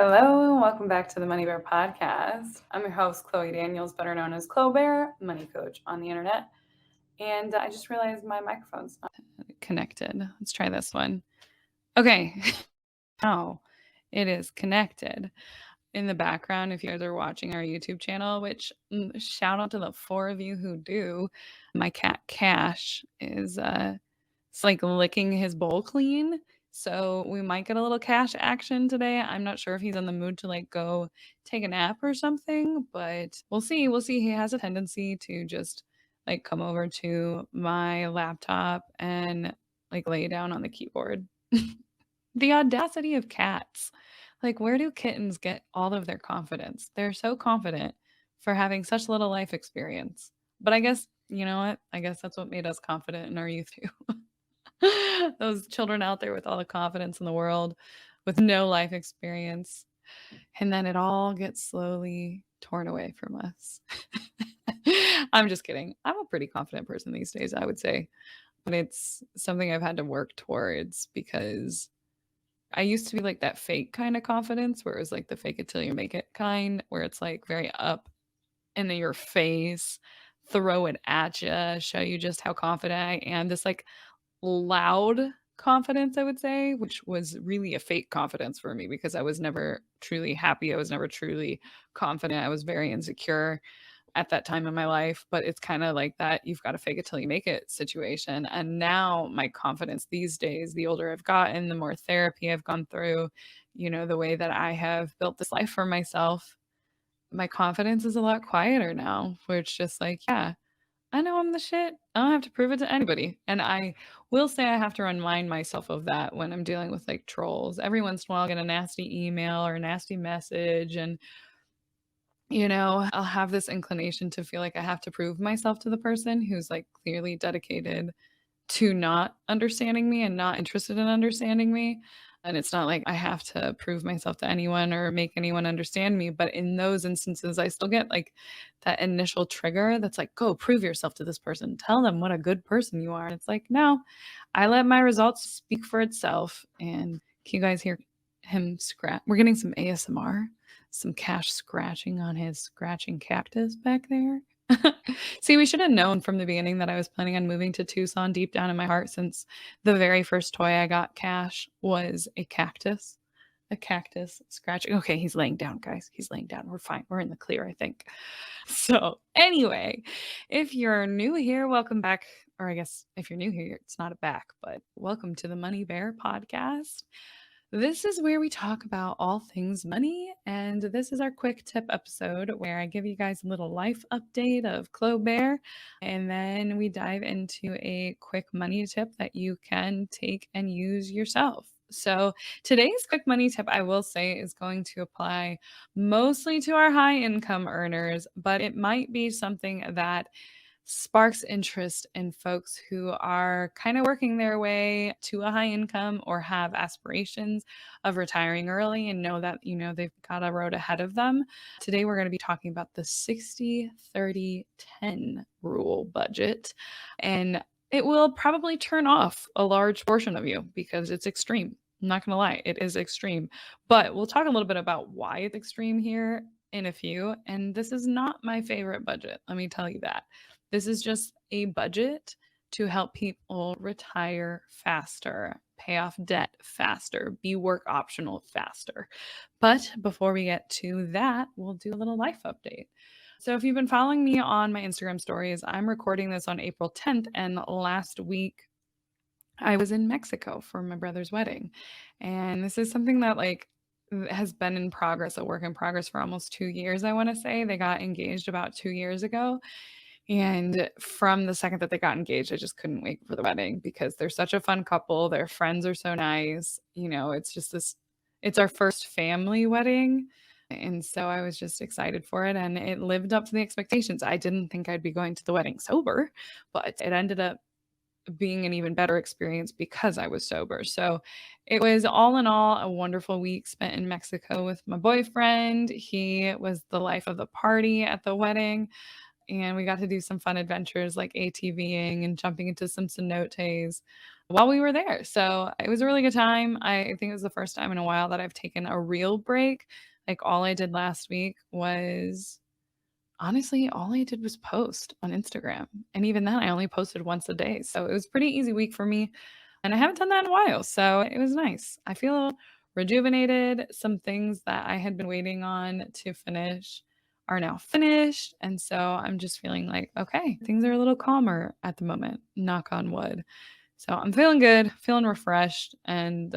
Hello and welcome back to the Money Bear podcast. I'm your host, Chloe Daniels, better known as Clo Bare, money coach on the internet. And I just realized my microphone's not connected. Let's try this one. Okay. Now it is connected. In the background, if you guys are watching our YouTube channel, which shout out to the 4 of you who do, my cat Cash is it's like licking his bowl clean. So we might get a little Cash action today. I'm not sure if he's in the mood to like go take a nap or something, but we'll see. We'll see. He has a tendency to just like come over to my laptop and like lay down on the keyboard. The audacity of cats. Like, where do kittens get all of their confidence? They're so confident for having such little life experience. But I guess, you know what? I guess that's what made us confident in our youth too. Those children out there with all the confidence in the world, with no life experience. And then it all gets slowly torn away from us. I'm just kidding. I'm a pretty confident person these days, I would say. But it's something I've had to work towards because I used to be like that fake kind of confidence where it was like the fake it till you make it kind, where it's like very up in your face, throw it at you, show you just how confident I am. This like loud confidence, I would say, which was really a fake confidence for me because I was never truly happy. I was never truly confident. I was very insecure at that time in my life, but it's kind of like that you've got to fake it till you make it situation. And now my confidence these days, the older I've gotten, the more therapy I've gone through, the way that I have built this life for myself, my confidence is a lot quieter now, where it's just like, yeah, I know I'm the shit. I don't have to prove it to anybody. And I will say I have to remind myself of that when I'm dealing with like trolls. Every once in a while, I'll get a nasty email or a nasty message, and I'll have this inclination to feel like I have to prove myself to the person who's like clearly dedicated to not understanding me and not interested in understanding me. And it's not like I have to prove myself to anyone or make anyone understand me. But in those instances, I still get like that initial trigger that's like, go prove yourself to this person. Tell them what a good person you are. And it's like, no, I let my results speak for itself. And can you guys hear him scratch? We're getting some ASMR, some Cash scratching on his scratching cactus back there. See, we should have known from the beginning that I was planning on moving to Tucson deep down in my heart, since the very first toy I got Cash was a cactus. A cactus scratching. Okay, he's laying down, guys. He's laying down. We're fine. We're in the clear, I think. So, anyway, if you're new here, welcome back. Or I guess if you're new here, it's not a back, but welcome to the Money Bear podcast. This is where we talk about all things money, and this is our quick tip episode where I give you guys a little life update of Clo Bare, and then we dive into a quick money tip that you can take and use yourself. So, today's quick money tip, I will say, is going to apply mostly to our high income earners, but it might be something that sparks interest in folks who are kind of working their way to a high income or have aspirations of retiring early and know that, they've got a road ahead of them. Today, we're going to be talking about the 60-30-10 rule budget. And it will probably turn off a large portion of you because it's extreme. I'm not going to lie, it is extreme. But we'll talk a little bit about why it's extreme here in a few. And this is not my favorite budget. Let me tell you that. This is just a budget to help people retire faster, pay off debt faster, be work optional faster. But before we get to that, we'll do a little life update. So if you've been following me on my Instagram stories, I'm recording this on April 10th, and last week I was in Mexico for my brother's wedding. And this is something that has been in progress, a work in progress for almost 2 years, I want to say. They got engaged about 2 years ago. And from the second that they got engaged, I just couldn't wait for the wedding because they're such a fun couple. Their friends are so nice. It's just it's our first family wedding. And so I was just excited for it. And it lived up to the expectations. I didn't think I'd be going to the wedding sober, but it ended up being an even better experience because I was sober. So it was all in all a wonderful week spent in Mexico with my boyfriend. He was the life of the party at the wedding. and we got to do some fun adventures like ATVing and jumping into some cenotes while we were there. So it was a really good time. I think it was the first time in a while that I've taken a real break. Like all I did last week was honestly, all I did was post on Instagram. And even then, I only posted once a day. So it was a pretty easy week for me. And I haven't done that in a while. So it was nice. I feel rejuvenated. Some things that I had been waiting on to finish are now finished. And so I'm just feeling like, okay, things are a little calmer at the moment, knock on wood. So I'm feeling good, feeling refreshed. And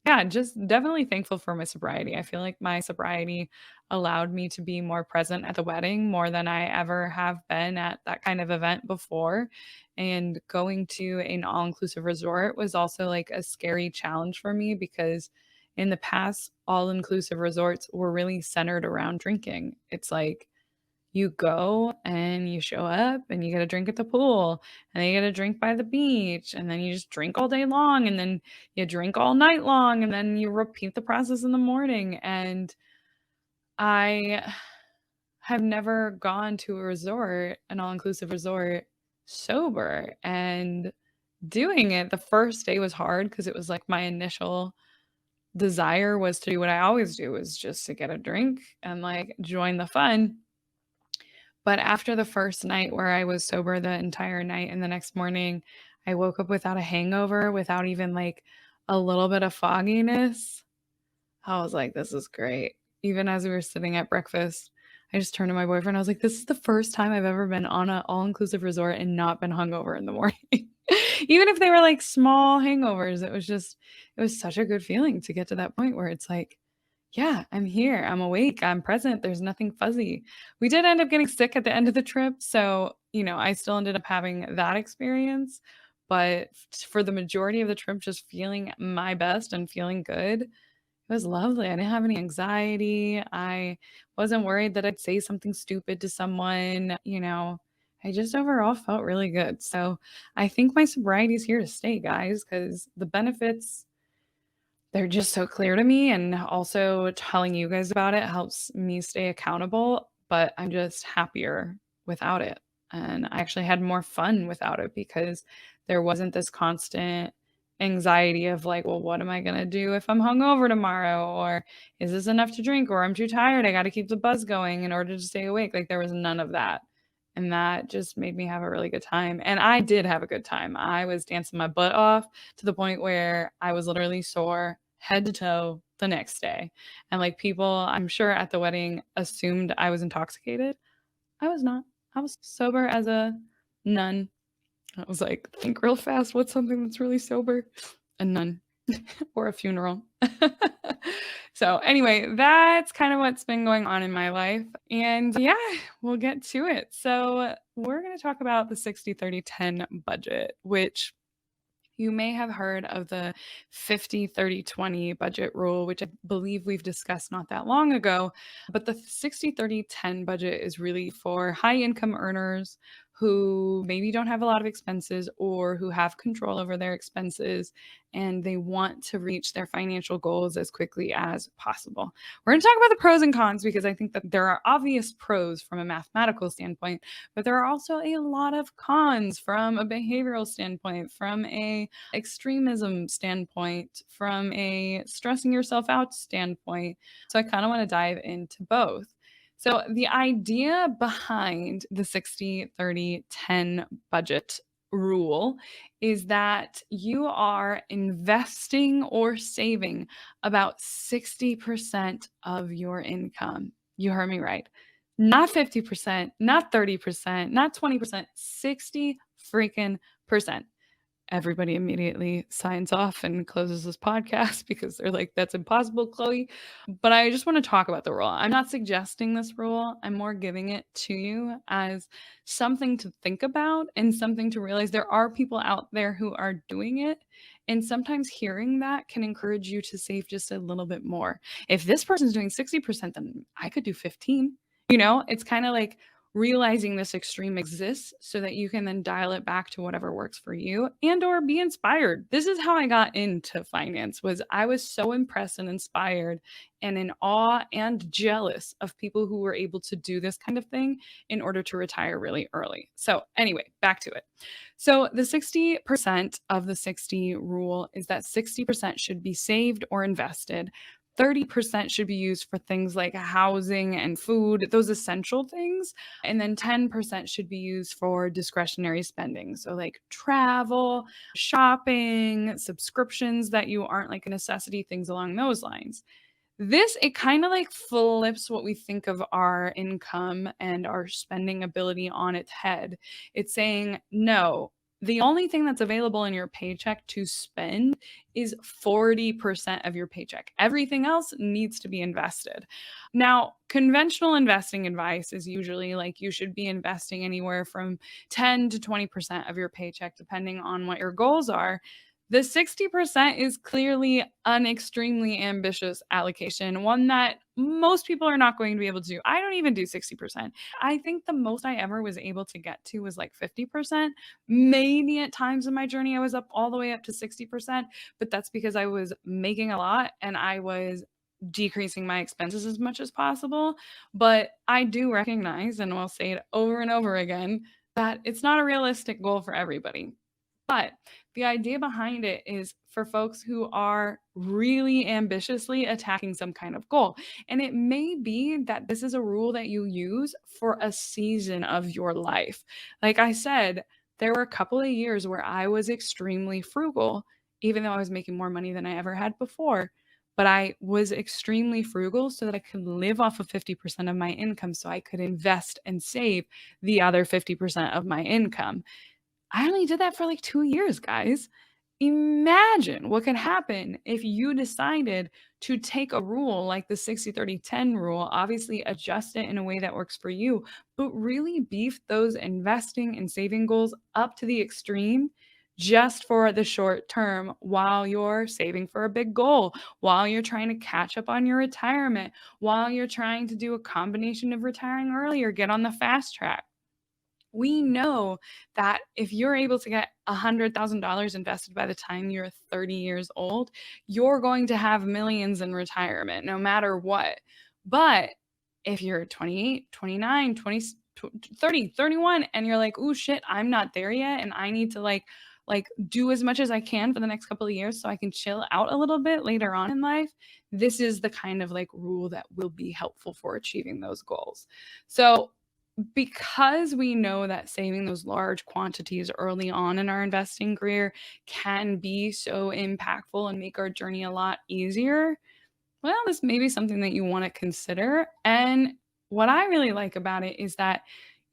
yeah, just definitely thankful for my sobriety. I feel like my sobriety allowed me to be more present at the wedding more than I ever have been at that kind of event before. And going to an all inclusive resort was also like a scary challenge for me because in the past, all inclusive resorts were really centered around drinking. It's like, you go and you show up and you get a drink at the pool and then you get a drink by the beach and then you just drink all day long and then you drink all night long and then you repeat the process in the morning. And I have never gone to a resort, an all-inclusive resort, sober. And doing it the first day was hard because it was like my initial desire was to do what I always do, is just to get a drink and like join the fun. But after the first night where I was sober the entire night and the next morning I woke up without a hangover, without even like a little bit of fogginess, I was like, this is great. Even as we were sitting at breakfast, I just turned to my boyfriend. I was like, this is the first time I've ever been on an all-inclusive resort and not been hungover in the morning. Even if they were like small hangovers, it was such a good feeling to get to that point where it's like, yeah, I'm here. I'm awake. I'm present. There's nothing fuzzy. We did end up getting sick at the end of the trip. So, I still ended up having that experience. But for the majority of the trip, just feeling my best and feeling good, it was lovely. I didn't have any anxiety. I wasn't worried that I'd say something stupid to someone. I just overall felt really good. So I think my sobriety is here to stay, guys, because the benefits, they're just so clear to me, and also telling you guys about it helps me stay accountable, but I'm just happier without it. And I actually had more fun without it because there wasn't this constant anxiety of like, well, what am I going to do if I'm hungover tomorrow? Or is this enough to drink? Or I'm too tired. I got to keep the buzz going in order to stay awake. Like there was none of that. And that just made me have a really good time. And I did have a good time. I was dancing my butt off to the point where I was literally sore head to toe the next day. And like people, I'm sure at the wedding assumed I was intoxicated. I was not. I was sober as a nun. I was like, think real fast. What's something that's really sober? A nun or a funeral. So anyway, that's kind of what's been going on in my life. And yeah, we'll get to it. So we're going to talk about the 60-30-10 budget, which you may have heard of the 50-30-20 budget rule, which I believe we've discussed not that long ago. But the 60-30-10 budget is really for high income earners who maybe don't have a lot of expenses or who have control over their expenses and they want to reach their financial goals as quickly as possible. We're going to talk about the pros and cons because I think that there are obvious pros from a mathematical standpoint, but there are also a lot of cons from a behavioral standpoint, from a extremism standpoint, from a stressing yourself out standpoint. So I kind of want to dive into both. So the idea behind the 60-30-10 budget rule is that you are investing or saving about 60% of your income. You heard me right. Not 50%, not 30%, not 20%, 60 freaking percent. Everybody immediately signs off and closes this podcast because they're like, that's impossible, Chloe. But I just want to talk about the rule. I'm not suggesting this rule. I'm more giving it to you as something to think about and something to realize there are people out there who are doing it. And sometimes hearing that can encourage you to save just a little bit more. If this person's doing 60%, then I could do 15. It's kind of like realizing this extreme exists so that you can then dial it back to whatever works for you and or be inspired. This is how I got into finance. Was I was so impressed and inspired and in awe and jealous of people who were able to do this kind of thing in order to retire really early. So anyway, back to it. So the 60% of the 60 rule is that 60% should be saved or invested. 30% should be used for things like housing and food, those essential things. And then 10% should be used for discretionary spending. So, like travel, shopping, subscriptions that you aren't like a necessity, things along those lines. This, it kind of like flips what we think of our income and our spending ability on its head. It's saying, no, the only thing that's available in your paycheck to spend is 40% of your paycheck. Everything else needs to be invested. Now, conventional investing advice is usually like you should be investing anywhere from 10 to 20% of your paycheck, depending on what your goals are. The 60% is clearly an extremely ambitious allocation, one that most people are not going to be able to do. I don't even do 60%. I think the most I ever was able to get to was like 50%. Maybe at times in my journey, I was up all the way up to 60%, but that's because I was making a lot and I was decreasing my expenses as much as possible. But I do recognize, and I'll say it over and over again, that it's not a realistic goal for everybody. But the idea behind it is for folks who are really ambitiously attacking some kind of goal. And it may be that this is a rule that you use for a season of your life. Like I said, there were a couple of years where I was extremely frugal, even though I was making more money than I ever had before. But I was extremely frugal so that I could live off of 50% of my income so I could invest and save the other 50% of my income. I only did that for like 2 years, guys. Imagine what could happen if you decided to take a rule like the 60/30/10 rule, obviously adjust it in a way that works for you, but really beef those investing and saving goals up to the extreme just for the short term while you're saving for a big goal, while you're trying to catch up on your retirement, while you're trying to do a combination of retiring earlier, get on the fast track. We know that if you're able to get $100,000 invested by the time you're 30 years old, you're going to have millions in retirement no matter what. But if you're 28, 29, 20, 30, 31 and you're like, "Oh shit, I'm not there yet and I need to like do as much as I can for the next couple of years so I can chill out a little bit later on in life." This is the kind of like rule that will be helpful for achieving those goals. So, because we know that saving those large quantities early on in our investing career can be so impactful and make our journey a lot easier, well, this may be something that you want to consider. And what I really like about it is that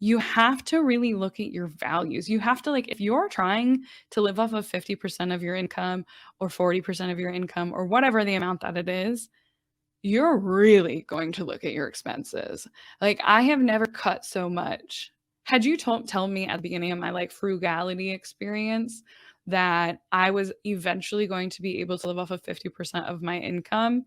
you have to really look at your values. You have to, like, if you're trying to live off of 50% of your income or 40% of your income or whatever the amount that it is, you're really going to look at your expenses. Like, I have never cut so much. Had you tell me at the beginning of my like frugality experience that I was eventually going to be able to live off of 50% of my income,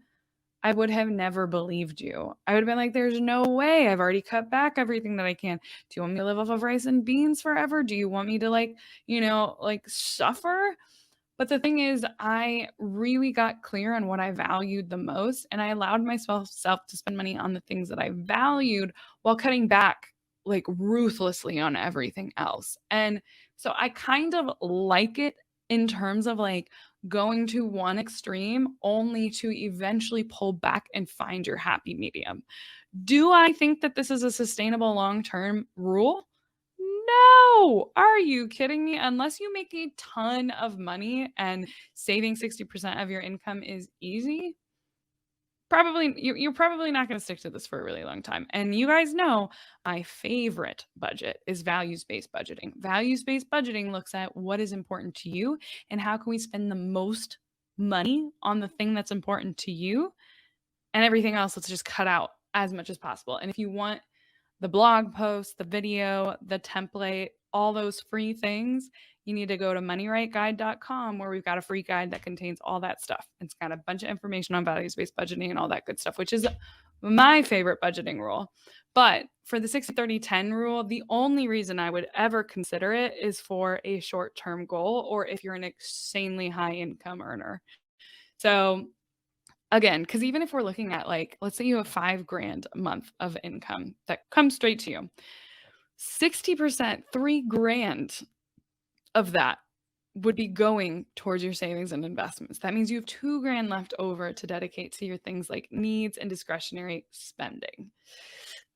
I would have never believed you. I would have been like, there's no way. I've already cut back everything that I can. Do you want me to live off of rice and beans forever? Do you want me to like, like suffer? But the thing is, I really got clear on what I valued the most, and I allowed myself to spend money on the things that I valued while cutting back like ruthlessly on everything else. And so I kind of like it in terms of like going to one extreme only to eventually pull back and find your happy medium. Do I think that this is a sustainable long-term rule? No. Are you kidding me? Unless you make a ton of money and saving 60% of your income is easy, probably you're probably not going to stick to this for a really long time. And you guys know my favorite budget is values-based budgeting. Values-based budgeting looks at what is important to you and how can we spend the most money on the thing that's important to you, and everything else let's just cut out as much as possible. And if you want the blog post, the video, the template, all those free things, you need to go to moneyrightguide.com where we've got a free guide that contains all that stuff. It's got a bunch of information on values-based budgeting and all that good stuff, which is my favorite budgeting rule. But for the 60-30-10 rule, the only reason I would ever consider it is for a short-term goal or if you're an insanely high income earner. So again, because even if we're looking at like, let's say you have $5,000 a month of income that comes straight to you, 60%, $3,000 of that would be going towards your savings and investments. That means you have $2,000 left over to dedicate to your things like needs and discretionary spending.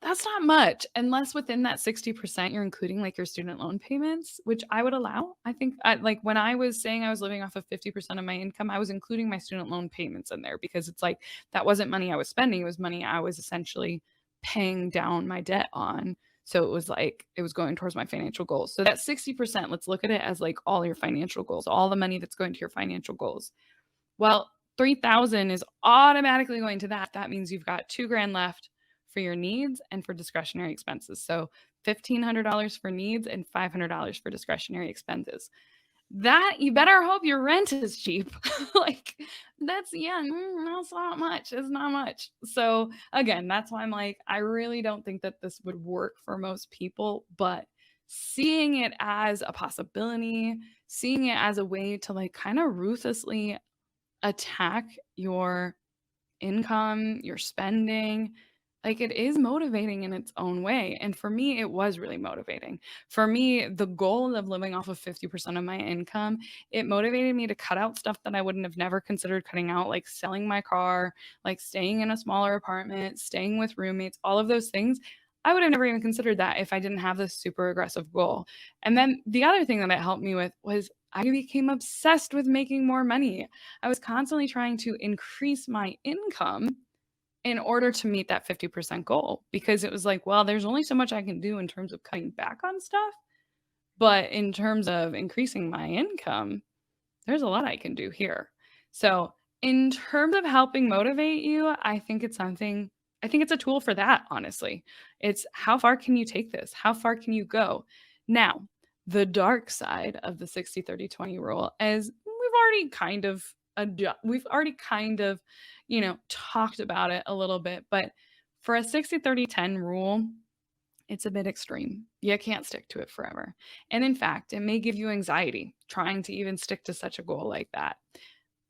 That's not much unless within that 60% you're including like your student loan payments, which I would allow. I think like when I was saying I was living off of 50% of my income, I was including my student loan payments in there because it's like that wasn't money I was spending, it was money I was essentially paying down my debt on. So it was like it was going towards my financial goals. So that 60%, let's look at it as like all your financial goals, all the money that's going to your financial goals. Well, 3,000 is automatically going to that. That means you've got $2,000 left for your needs and for discretionary expenses. So $1,500 for needs and $500 for discretionary expenses. That you better hope your rent is cheap. Like that's that's not much. It's not much. So again, that's why I'm like, I really don't think that this would work for most people, but seeing it as a possibility, seeing it as a way to like kind of ruthlessly attack your income, your spending, like it is motivating in its own way. And for me, it was really motivating. For me, the goal of living off of 50% of my income, it motivated me to cut out stuff that I wouldn't have never considered cutting out, like selling my car, like staying in a smaller apartment, staying with roommates, all of those things. I would have never even considered that if I didn't have this super aggressive goal. And then the other thing that it helped me with was I became obsessed with making more money. I was constantly trying to increase my income in order to meet that 50% goal because it was like, well, there's only so much I can do in terms of cutting back on stuff. But in terms of increasing my income, there's a lot I can do here. So, in terms of helping motivate you, I think it's a tool for that, honestly. It's how far can you take this? How far can you go? Now, the dark side of the 60-30-20 rule is we've already kind of, talked about it a little bit, but for a 60-30-10 rule, it's a bit extreme. You can't stick to it forever. And in fact, it may give you anxiety trying to even stick to such a goal like that.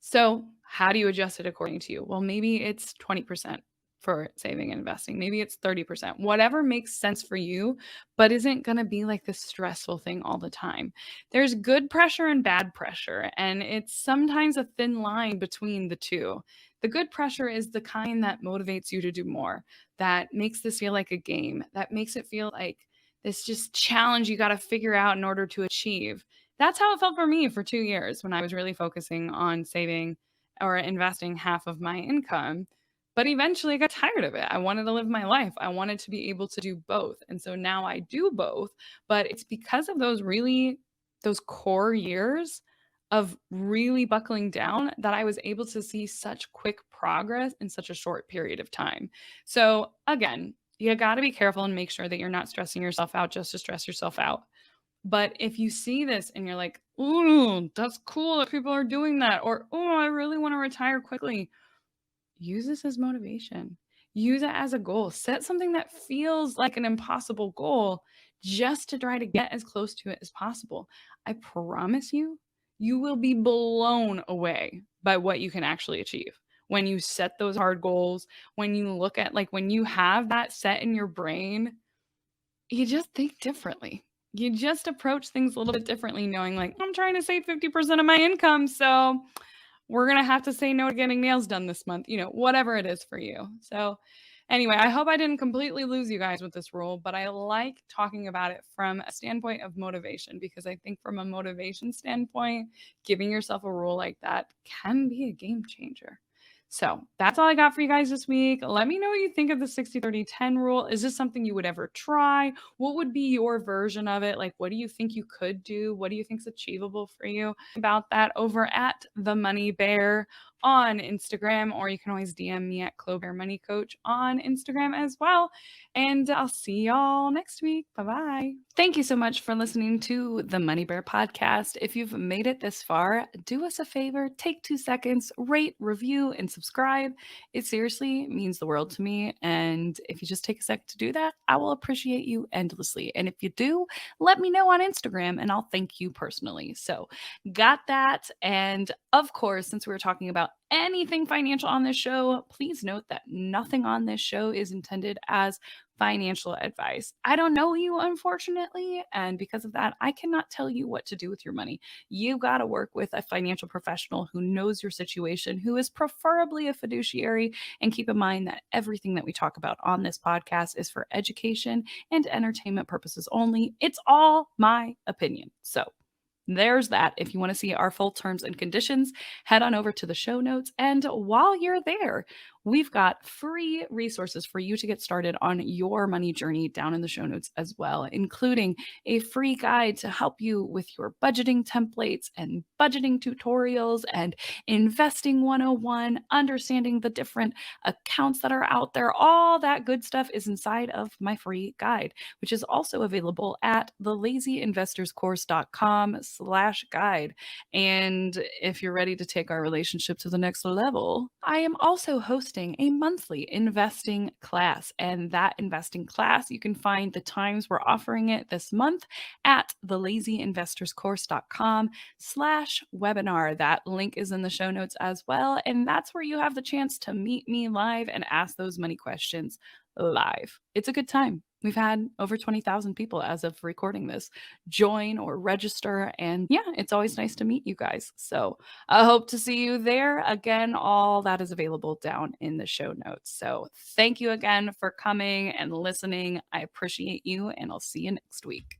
So, how do you adjust it according to you? Well, maybe it's 20% for saving and investing. Maybe it's 30%. Whatever makes sense for you, but isn't going to be like this stressful thing all the time. There's good pressure and bad pressure, and it's sometimes a thin line between the two. The good pressure is the kind that motivates you to do more, that makes this feel like a game, that makes it feel like this just challenge you got to figure out in order to achieve. That's how it felt for me for 2 years when I was really focusing on saving or investing half of my income. But eventually I got tired of it. I wanted to live my life. I wanted to be able to do both. And so now I do both, but it's because of those core years of really buckling down that I was able to see such quick progress in such a short period of time. So again, you got to be careful and make sure that you're not stressing yourself out just to stress yourself out. But if you see this and you're like, "Ooh, that's cool that people are doing that," or "Oh, I really want to retire quickly," use this as motivation. Use it as a goal. Set something that feels like an impossible goal just to try to get as close to it as possible. I promise you, you will be blown away by what you can actually achieve when you set those hard goals, when you look at like when you have that set in your brain, you just think differently. You just approach things a little bit differently, knowing like, I'm trying to save 50% of my income. So we're going to have to say no to getting nails done this month, whatever it is for you. So, anyway, I hope I didn't completely lose you guys with this rule, but I like talking about it from a standpoint of motivation because I think from a motivation standpoint, giving yourself a rule like that can be a game changer. So that's all I got for you guys this week. Let me know what you think of the 60-30-10 rule. Is this something you would ever try? What would be your version of it? Like, what do you think you could do? What do you think is achievable for you? About that over at the Money Bear on Instagram, or you can always DM me at Clo Bare Money Coach on Instagram as well. And I'll see y'all next week. Bye-bye. Thank you so much for listening to the Money Bear podcast. If you've made it this far, do us a favor, take 2 seconds, rate, review, and subscribe. It seriously means the world to me. And if you just take a sec to do that, I will appreciate you endlessly. And if you do, let me know on Instagram and I'll thank you personally. So, got that. And of course, since we were talking about anything financial on this show, please note that nothing on this show is intended as financial advice. I don't know you, unfortunately. And because of that, I cannot tell you what to do with your money. You got to work with a financial professional who knows your situation, who is preferably a fiduciary. And keep in mind that everything that we talk about on this podcast is for education and entertainment purposes only. It's all my opinion. So, there's that. If you want to see our full terms and conditions, head on over to the show notes. And while you're there, we've got free resources for you to get started on your money journey down in the show notes as well, including a free guide to help you with your budgeting templates and budgeting tutorials and investing 101, understanding the different accounts that are out there. All that good stuff is inside of my free guide, which is also available at thelazyinvestorscourse.com/guide. And if you're ready to take our relationship to the next level, I am also hosting a monthly investing class. And that investing class, you can find the times we're offering it this month at thelazyinvestorscourse.com/webinar. That link is in the show notes as well. And that's where you have the chance to meet me live and ask those money questions live. It's a good time. We've had over 20,000 people as of recording this join or register. And yeah, it's always nice to meet you guys. So I hope to see you there. Again, all that is available down in the show notes. So thank you again for coming and listening. I appreciate you, and I'll see you next week.